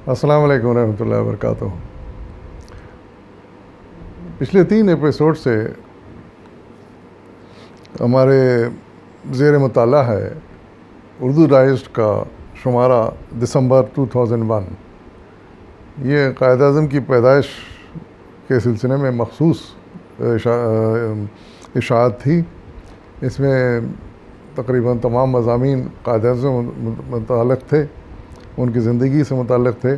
السلام علیکم ورحمۃ اللہ وبرکاتہ۔ پچھلے 3 ایپیسوڈ سے ہمارے زیر مطالعہ ہے اردو ڈائجسٹ کا شمارہ دسمبر 2001۔ یہ قائد اعظم کی پیدائش کے سلسلے میں مخصوص اشاعت تھی۔ اس میں تقریباً تمام مضامین قائد اعظم متعلق تھے، ان کی زندگی سے متعلق تھے۔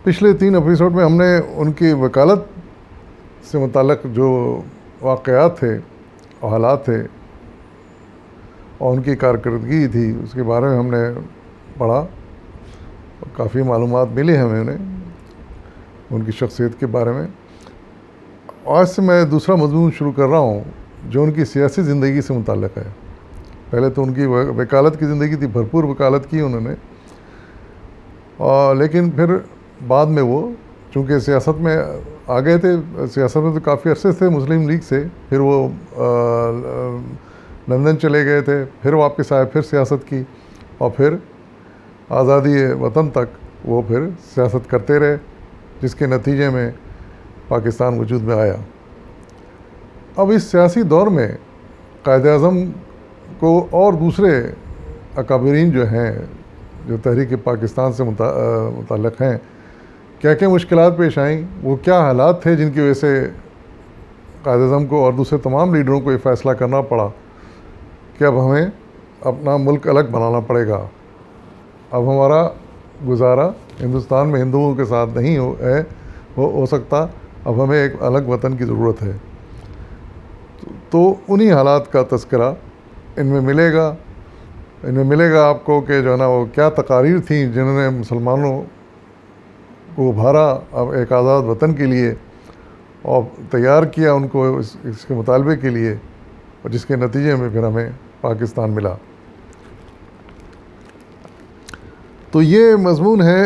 پچھلے 3 ایپیسوڈ میں ہم نے ان کی وکالت سے متعلق جو واقعات تھے اور حالات تھے اور ان کی کارکردگی تھی اس کے بارے میں ہم نے پڑھا، کافی معلومات ملی ہمیں انہیں ان کی شخصیت کے بارے میں۔ آج سے میں دوسرا مضمون شروع کر رہا ہوں جو ان کی سیاسی زندگی سے متعلق ہے۔ پہلے تو ان کی وکالت کی زندگی تھی، بھرپور وکالت کی انہوں نے، لیکن پھر بعد میں وہ چونکہ سیاست میں آ گئے تھے، سیاست میں تو کافی عرصے تھے مسلم لیگ سے، پھر وہ لندن چلے گئے تھے، پھر واپس آئے، پھر سیاست کی، اور پھر آزادی وطن تک وہ پھر سیاست کرتے رہے، جس کے نتیجے میں پاکستان وجود میں آیا۔ اب اس سیاسی دور میں قائد اعظم کو اور دوسرے اکابرین جو ہیں جو تحریک پاکستان سے متعلق ہیں، کیا کیا مشکلات پیش آئیں، وہ کیا حالات تھے جن کی وجہ سے قائد اعظم کو اور دوسرے تمام لیڈروں کو یہ فیصلہ کرنا پڑا کہ اب ہمیں اپنا ملک الگ بنانا پڑے گا، اب ہمارا گزارا ہندوستان میں ہندوؤں کے ساتھ نہیں ہو سکتا، اب ہمیں ایک الگ وطن کی ضرورت ہے۔ تو انہی حالات کا تذکرہ ان میں ملے گا آپ کو کہ جو ہے نا وہ کیا تقاریر تھیں جنہوں نے مسلمانوں کو ابھارا اب ایک آزاد وطن کے لیے اور تیار کیا ان کو اس کے مطالبے کے لیے، اور جس کے نتیجے میں پھر ہمیں پاکستان ملا۔ تو یہ مضمون ہے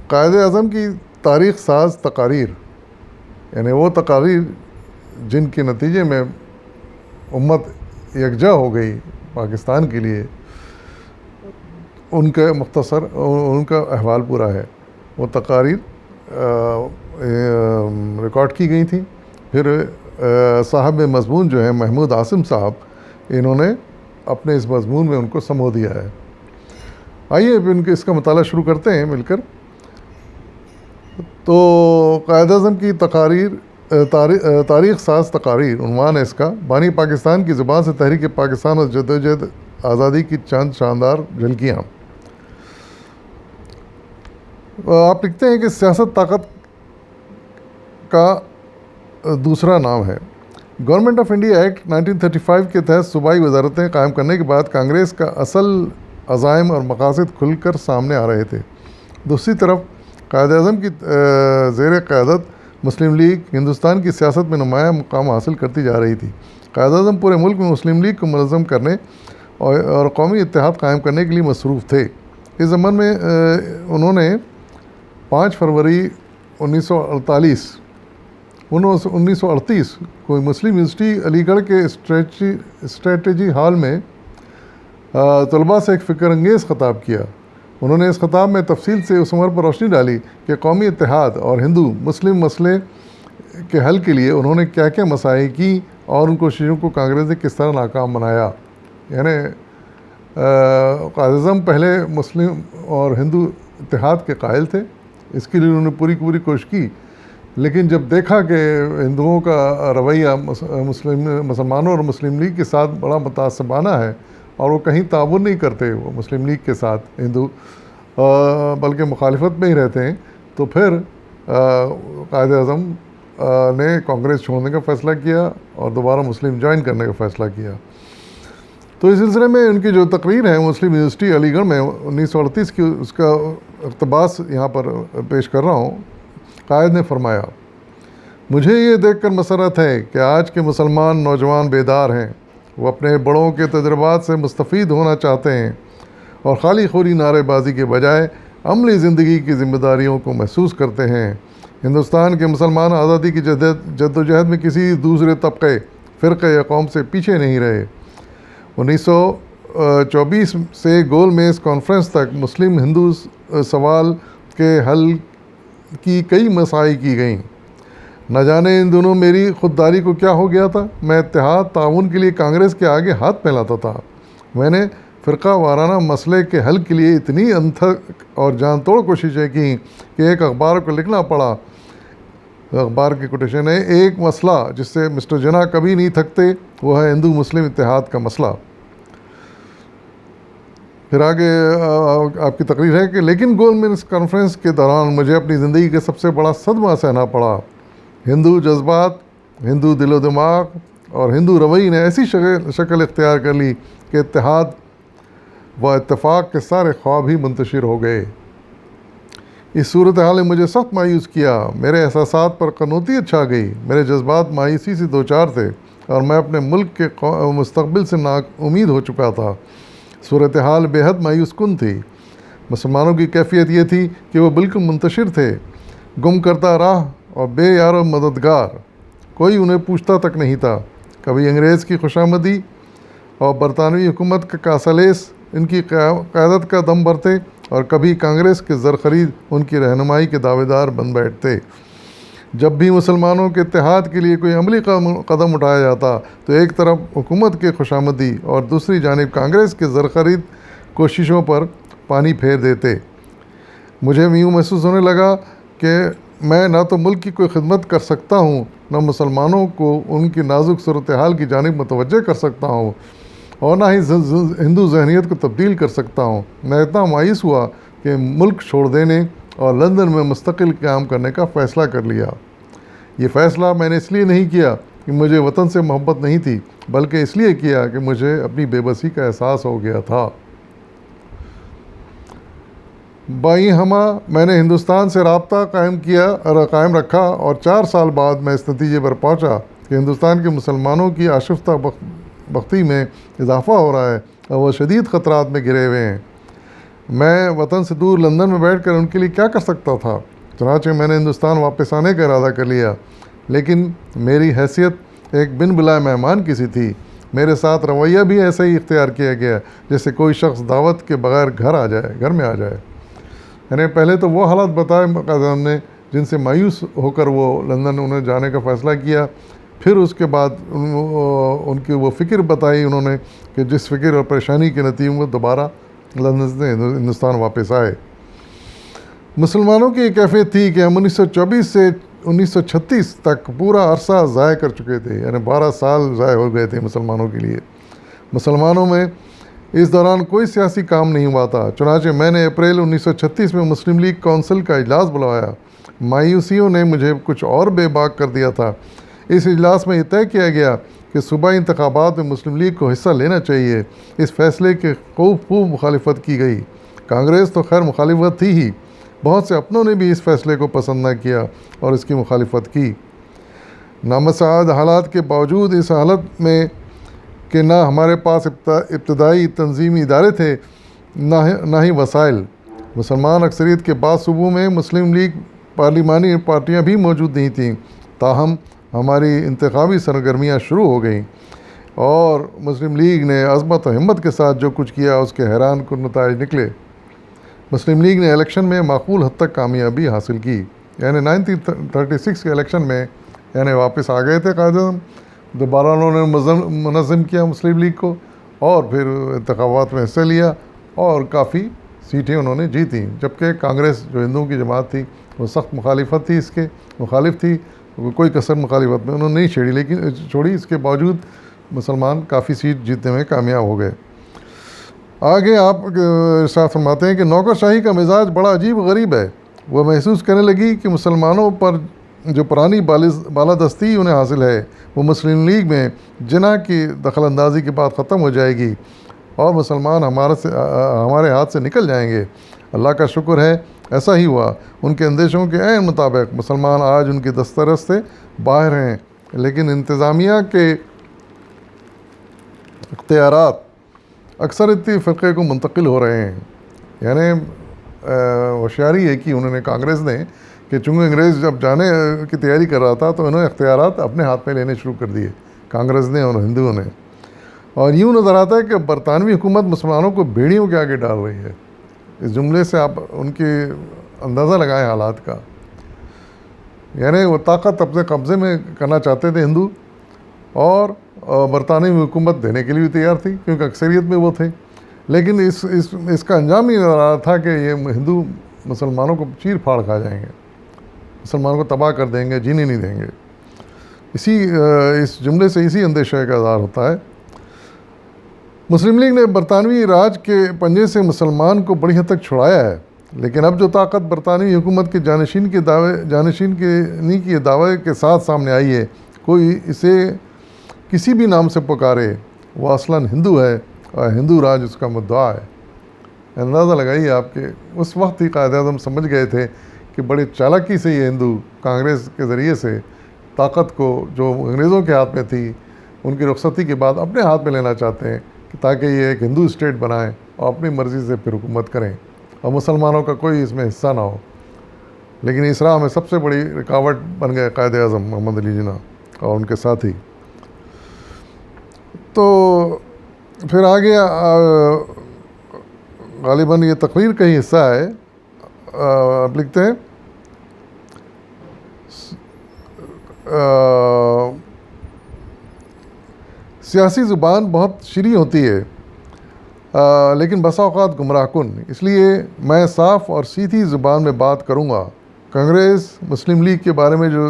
قائد اعظم کی تاریخ ساز تقاریر، یعنی وہ تقاریر جن کے نتیجے میں امت یکجا ہو گئی پاکستان کے لیے، ان کا مختصر ان کا احوال پورا ہے۔ وہ تقاریر ریکارڈ کی گئی تھیں، پھر صاحب مضمون جو ہے محمود عاصم صاحب، انہوں نے اپنے اس مضمون میں ان کو سمو دیا ہے۔ آئیے اس کا مطالعہ شروع کرتے ہیں مل کر۔ تو قائد اعظم کی تقاریر تاریخ ساز تقاریر عنوان ہے اس کا۔ بانی پاکستان کی زبان سے تحریک پاکستان اور جدوجہد آزادی کی چند شاندار جھلکیاں۔ آپ لکھتے ہیں کہ سیاست طاقت کا دوسرا نام ہے۔ گورنمنٹ آف انڈیا ایکٹ 1935 کے تحت صوبائی وزارتیں قائم کرنے کے بعد کانگریس کا اصل عزائم اور مقاصد کھل کر سامنے آ رہے تھے۔ دوسری طرف قائد اعظم کی زیر قیادت مسلم لیگ ہندوستان کی سیاست میں نمایاں مقام حاصل کرتی جا رہی تھی۔ قائد اعظم پورے ملک میں مسلم لیگ کو منظم کرنے اور قومی اتحاد قائم کرنے کے لیے مصروف تھے۔ اس ضمن میں انہوں نے 5 فروری 1938 کو مسلم یونیورسٹی علی گڑھ کے اسٹریٹجی ہال میں طلباء سے ایک فکر انگیز خطاب کیا۔ انہوں نے اس خطاب میں تفصیل سے اس امر پر روشنی ڈالی کہ قومی اتحاد اور ہندو مسلم مسئلے کے حل کے لیے انہوں نے کیا کیا مساعی کی اور ان کوششوں کو کانگریس نے کس طرح ناکام بنایا۔ یعنی قائد اعظم پہلے مسلم اور ہندو اتحاد کے قائل تھے، اس کے لیے انہوں نے پوری کوشش کی، لیکن جب دیکھا کہ ہندوؤں کا رویہ مسلمانوں اور مسلم لیگ کے ساتھ بڑا متعصبانہ ہے اور وہ کہیں تعاون نہیں کرتے وہ مسلم لیگ کے ساتھ ہندو، بلکہ مخالفت میں ہی رہتے ہیں، تو پھر قائد اعظم نے کانگریس چھوڑنے کا فیصلہ کیا اور دوبارہ مسلم جوائن کرنے کا فیصلہ کیا۔ تو اس سلسلے میں ان کی جو تقریر ہے مسلم یونیورسٹی علی گڑھ میں 1938 کی، اس کا اقتباس یہاں پر پیش کر رہا ہوں۔ قائد نے فرمایا، مجھے یہ دیکھ کر مسرت ہے کہ آج کے مسلمان نوجوان بیدار ہیں، وہ اپنے بڑوں کے تجربات سے مستفید ہونا چاہتے ہیں اور خالی خوری نعرے بازی کے بجائے عملی زندگی کی ذمہ داریوں کو محسوس کرتے ہیں۔ ہندوستان کے مسلمان آزادی کی جدوجہد میں کسی دوسرے طبقے، فرقے یا قوم سے پیچھے نہیں رہے۔ 1924 سے گول میز کانفرنس تک مسلم ہندو سوال کے حل کی کئی مساعی کی گئیں۔ نہ جانے ان دنوں میری خودداری کو کیا ہو گیا تھا، میں اتحاد تعاون کے لیے کانگریس کے آگے ہاتھ پھیلاتا تھا۔ میں نے فرقہ وارانہ مسئلے کے حل کے لیے اتنی انتھک اور جان توڑ کوششیں کیں کہ ایک اخبار کو لکھنا پڑا، اخبار کی کوٹیشن ہے، ایک مسئلہ جس سے مسٹر جناح کبھی نہیں تھکتے وہ ہے ہندو مسلم اتحاد کا مسئلہ۔ پھر آگے آپ کی تقریر ہے کہ لیکن گول میز کانفرنس کے دوران مجھے اپنی زندگی کا سب سے بڑا صدمہ سہنا پڑا۔ ہندو جذبات، ہندو دل و دماغ اور ہندو روی نے ایسی شکل اختیار کر لی کہ اتحاد و اتفاق کے سارے خواب ہی منتشر ہو گئے۔ اس صورتحال نے مجھے سخت مایوس کیا، میرے احساسات پر قنوطیت چھا گئی، میرے جذبات مایوسی سے دوچار تھے اور میں اپنے ملک کے مستقبل سے نا امید ہو چکا تھا۔ صورتحال بے حد مایوس کن تھی۔ مسلمانوں کی کیفیت یہ تھی کہ وہ بالکل منتشر تھے، گم کردہ راہ اور بے یار و مددگار، کوئی انہیں پوچھتا تک نہیں تھا۔ کبھی انگریز کی خوشامدی اور برطانوی حکومت کا کاسالیس ان کی قیادت کا دم بھرتے اور کبھی کانگریس کے زرخرید ان کی رہنمائی کے دعوے دار بن بیٹھتے۔ جب بھی مسلمانوں کے اتحاد کے لیے کوئی عملی قدم اٹھایا جاتا تو ایک طرف حکومت کے خوشامدی اور دوسری جانب کانگریس کے زرخرید کوششوں پر پانی پھیر دیتے۔ مجھے یوں محسوس ہونے لگا کہ میں نہ تو ملک کی کوئی خدمت کر سکتا ہوں، نہ مسلمانوں کو ان کی نازک صورتحال کی جانب متوجہ کر سکتا ہوں، اور نہ ہی ہندو ذہنیت کو تبدیل کر سکتا ہوں۔ میں اتنا مایوس ہوا کہ ملک چھوڑ دینے اور لندن میں مستقل قیام کرنے کا فیصلہ کر لیا۔ یہ فیصلہ میں نے اس لیے نہیں کیا کہ مجھے وطن سے محبت نہیں تھی، بلکہ اس لیے کیا کہ مجھے اپنی بے بسی کا احساس ہو گیا تھا۔ بائیں ہمہ میں نے ہندوستان سے رابطہ قائم رکھا اور 4 سال بعد میں اس نتیجے پر پہنچا کہ ہندوستان کے مسلمانوں کی آشفتہ بختی میں اضافہ ہو رہا ہے اور وہ شدید خطرات میں گھرے ہوئے ہیں۔ میں وطن سے دور لندن میں بیٹھ کر ان کے لیے کیا کر سکتا تھا؟ چنانچہ میں نے ہندوستان واپس آنے کا ارادہ کر لیا، لیکن میری حیثیت ایک بن بلائے مہمان کی سی تھی۔ میرے ساتھ رویہ بھی ایسا ہی اختیار کیا گیا جیسے کوئی شخص دعوت کے بغیر گھر میں آ جائے۔ یعنی پہلے تو وہ حالات بتائے قائد اعظم نے جن سے مایوس ہو کر وہ لندن انہیں جانے کا فیصلہ کیا، پھر اس کے بعد ان کی وہ فکر بتائی انہوں نے کہ جس فکر اور پریشانی کے نتیجے میں دوبارہ لندن سے ہندوستان واپس آئے۔ مسلمانوں کی یہ کیفیت تھی کہ ہم 1924 سے 1936 تک پورا عرصہ ضائع کر چکے تھے، یعنی 12 سال ضائع ہو گئے تھے مسلمانوں کے لیے۔ مسلمانوں میں اس دوران کوئی سیاسی کام نہیں ہوا تھا، چنانچہ میں نے اپریل 1936 میں مسلم لیگ کونسل کا اجلاس بلوایا۔ مایوسیوں نے مجھے کچھ اور بے باک کر دیا تھا۔ اس اجلاس میں یہ طے کیا گیا کہ صوبائی انتخابات میں مسلم لیگ کو حصہ لینا چاہیے۔ اس فیصلے کی خوب مخالفت کی گئی۔ کانگریس تو خیر مخالفت تھی ہی، بہت سے اپنوں نے بھی اس فیصلے کو پسند نہ کیا اور اس کی مخالفت کی۔ نامساعد حالات کے باوجود اس حالت میں کہ نہ ہمارے پاس ابتدائی تنظیمی ادارے تھے نہ ہی وسائل، مسلمان اکثریت کے بعض صوبوں میں مسلم لیگ پارلیمانی پارٹیاں بھی موجود نہیں تھیں، تاہم ہماری انتخابی سرگرمیاں شروع ہو گئیں اور مسلم لیگ نے عظمت و ہمت کے ساتھ جو کچھ کیا اس کے حیران کن نتائج نکلے۔ مسلم لیگ نے الیکشن میں معقول حد تک کامیابی حاصل کی، یعنی 1936 کے الیکشن میں یعنی واپس آ گئے تھے قائد اعظم، دوبارہ انہوں نے منظم کیا مسلم لیگ کو اور پھر انتخابات میں حصہ لیا اور کافی سیٹیں انہوں نے جیتیں، جبکہ کانگریس جو ہندوؤں کی جماعت تھی وہ سخت مخالف تھی، کوئی کسر مخالفت میں انہوں نے نہیں چھوڑی، اس کے باوجود مسلمان کافی سیٹ جیتنے میں کامیاب ہو گئے۔ آگے آپ ارشاد فرماتے ہیں کہ نوکر شاہی کا مزاج بڑا عجیب و غریب ہے۔ وہ محسوس کرنے لگی کہ مسلمانوں پر جو پرانی بالادستی انہیں حاصل ہے وہ مسلم لیگ میں جناح کی دخل اندازی کے بعد ختم ہو جائے گی اور مسلمان ہمارے ہاتھ سے نکل جائیں گے۔ اللہ کا شکر ہے ایسا ہی ہوا۔ ان کے اندیشوں کے عین مطابق مسلمان آج ان کی دسترس سے باہر ہیں، لیکن انتظامیہ کے اختیارات اکثریتی فرقے کو منتقل ہو رہے ہیں۔ یعنی ہوشیاری ہے کہ انہوں نے کانگریس نے کہ چونکہ انگریز جب جانے کی تیاری کر رہا تھا تو انہوں نے اختیارات اپنے ہاتھ میں لینے شروع کر دیے، کانگریس نے اور ہندوؤں نے، اور یوں نظر آتا ہے کہ برطانوی حکومت مسلمانوں کو بھیڑیوں کے آگے ڈال رہی ہے۔ اس جملے سے آپ ان کے اندازہ لگائیں حالات کا، یعنی وہ طاقت اپنے قبضے میں کرنا چاہتے تھے ہندو، اور برطانوی حکومت دینے کے لیے بھی تیار تھی کیونکہ اکثریت میں وہ تھے، لیکن اس کا انجام یہ نظر آ رہا تھا کہ یہ ہندو مسلمانوں کو چیر پھاڑ کھا جائیں گے، مسلمانوں کو تباہ کر دیں گے، جینے نہیں دیں گے۔ اس جملے سے اسی اندیشہ کا اظہار ہوتا ہے۔ مسلم لیگ نے برطانوی راج کے پنجے سے مسلمان کو بڑی حد تک چھڑایا ہے، لیکن اب جو طاقت برطانوی حکومت کے جانشینی کے دعوے کے ساتھ سامنے آئی ہے، کوئی اسے کسی بھی نام سے پکارے، وہ اصلاً ہندو ہے اور ہندو راج اس کا مدعا ہے۔ اندازہ لگائیے آپ کے اس وقت ہی قائد اعظم سمجھ گئے تھے کہ بڑے چالاکی سے یہ ہندو کانگریس کے ذریعے سے طاقت کو جو انگریزوں کے ہاتھ میں تھی ان کی رخصتی کے بعد اپنے ہاتھ میں لینا چاہتے ہیں، تاکہ یہ ایک ہندو اسٹیٹ بنائیں اور اپنی مرضی سے پھر حکومت کریں اور مسلمانوں کا کوئی اس میں حصہ نہ ہو۔ لیکن اس راہ میں سب سے بڑی رکاوٹ بن گئے قائد اعظم محمد علی جناح اور ان کے ساتھی۔ تو پھر آگے غالباً یہ تقریر کا ہی حصہ ہے، آپ لکھتے ہیں سیاسی زبان بہت شیریں ہوتی ہے لیکن بسا اوقات گمراہ کن، اس لیے میں صاف اور سیدھی زبان میں بات کروں گا۔ کانگریس مسلم لیگ کے بارے میں جو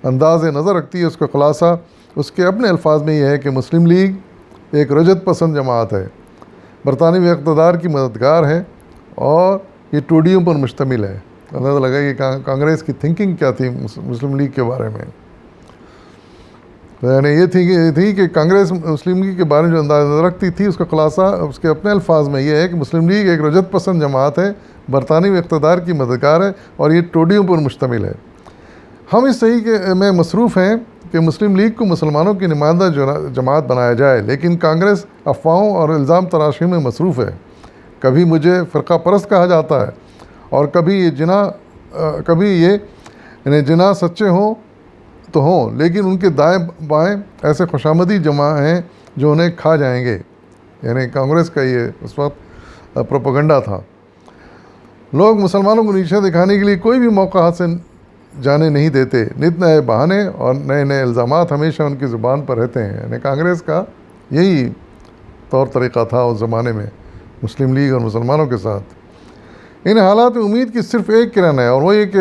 انداز نظر رکھتی ہے اس کا خلاصہ اس کے اپنے الفاظ میں یہ ہے کہ مسلم لیگ ایک رجت پسند جماعت ہے، برطانوی اقتدار کی مددگار ہے اور یہ ٹوڈیوں پر مشتمل ہے۔ اندازہ لگائیے کہ کانگریس کی تھنکنگ کیا تھی مسلم لیگ کے بارے میں، یعنی یہ تھی کہ کانگریس مسلم لیگ کے بارے میں جو انداز نظر رکھتی تھی اس کا خلاصہ اس کے اپنے الفاظ میں یہ ہے کہ مسلم لیگ ایک رجت پسند جماعت ہے، برطانوی اقتدار کی مددگار ہے اور یہ ٹوڈیوں پر مشتمل ہے۔ ہم اس صحیح میں مصروف ہیں کہ مسلم لیگ کو مسلمانوں کی نمائندہ جماعت بنایا جائے، لیکن کانگریس افواہوں اور الزام تراشی میں مصروف ہے۔ کبھی مجھے فرقہ پرست کہا جاتا ہے اور کبھی یہ جناح سچے ہوں تو ہوں، لیکن ان کے دائیں بائیں ایسے خوشامدی جمع ہیں جو انہیں کھا جائیں گے۔ یعنی کانگریس کا یہ اس وقت پروپیگنڈا تھا۔ لوگ مسلمانوں کو نیچے دکھانے کے لیے کوئی بھی موقع ہاتھ سے جانے نہیں دیتے، نت نئے بہانے اور نئے الزامات ہمیشہ ان کی زبان پر رہتے ہیں۔ یعنی کانگریس کا یہی طور طریقہ تھا اس زمانے میں مسلم لیگ اور مسلمانوں کے ساتھ۔ ان حالات میں امید کی صرف ایک کرن ہے اور وہ یہ کہ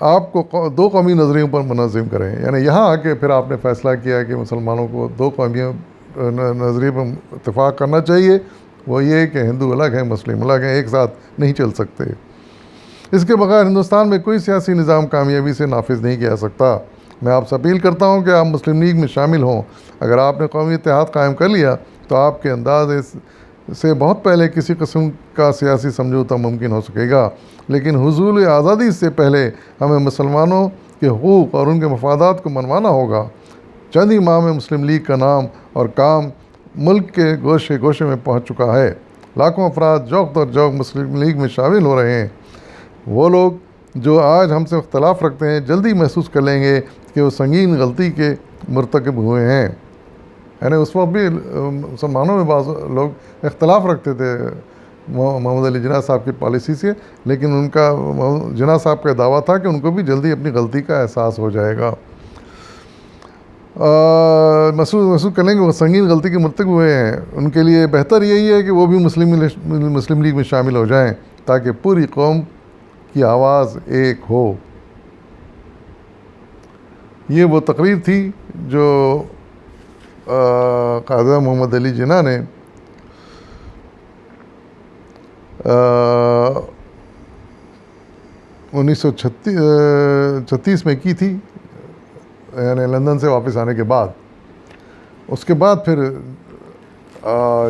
آپ کو دو قومی نظریوں پر منظم کریں۔ یعنی یہاں آ کے پھر آپ نے فیصلہ کیا کہ مسلمانوں کو دو قومی نظریے پر اتفاق کرنا چاہیے، وہ یہ کہ ہندو الگ ہیں مسلم الگ ہیں، ایک ساتھ نہیں چل سکتے۔ اس کے بغیر ہندوستان میں کوئی سیاسی نظام کامیابی سے نافذ نہیں کیا سکتا۔ میں آپ سے اپیل کرتا ہوں کہ آپ مسلم لیگ میں شامل ہوں۔ اگر آپ نے قومی اتحاد قائم کر لیا تو آپ کے انداز سے بہت پہلے کسی قسم کا سیاسی سمجھوتہ ممکن ہو سکے گا، لیکن حصول آزادی سے پہلے ہمیں مسلمانوں کے حقوق اور ان کے مفادات کو منوانا ہوگا۔ چند ہی ماہ میں مسلم لیگ کا نام اور کام ملک کے گوشے گوشے میں پہنچ چکا ہے۔ لاکھوں افراد جوق در جوق مسلم لیگ میں شامل ہو رہے ہیں۔ وہ لوگ جو آج ہم سے اختلاف رکھتے ہیں جلدی محسوس کر لیں گے کہ وہ سنگین غلطی کے مرتکب ہوئے ہیں۔ یعنی اس وقت بھی مسلمانوں میں بعض لوگ اختلاف رکھتے تھے محمد علی جناح صاحب کی پالیسی سے، لیکن ان کا جناح صاحب کا دعویٰ تھا کہ ان کو بھی جلدی اپنی غلطی کا احساس ہو جائے گا۔ محسوس کر لیں گے وہ سنگین غلطی کے مرتکب ہوئے ہیں۔ ان کے لیے بہتر یہی ہے کہ وہ بھی مسلم لیگ میں شامل ہو جائیں تاکہ پوری قوم کی آواز ایک ہو۔ یہ وہ تقریر تھی جو قائد محمد علی جناح نے 1936 میں کی تھی، یعنی لندن سے واپس آنے کے بعد۔ اس کے بعد پھر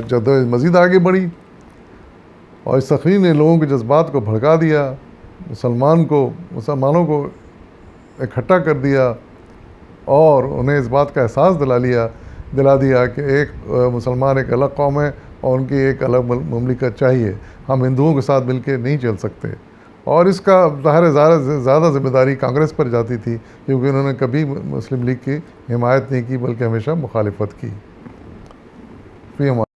جدوجہد مزید آگے بڑھی اور اس تقریر نے لوگوں کے جذبات کو بھڑکا دیا، مسلمانوں کو اکٹھا کر دیا اور انہیں اس بات کا احساس دلا دیا کہ ایک مسلمان ایک الگ قوم ہے اور ان کی ایک الگ مملکت چاہیے، ہم ہندوؤں کے ساتھ مل کے نہیں چل سکتے۔ اور اس کا ظاہر ہے زیادہ ذمہ داری کانگریس پر جاتی تھی، کیونکہ انہوں نے کبھی مسلم لیگ کی حمایت نہیں کی بلکہ ہمیشہ مخالفت کی. فی امان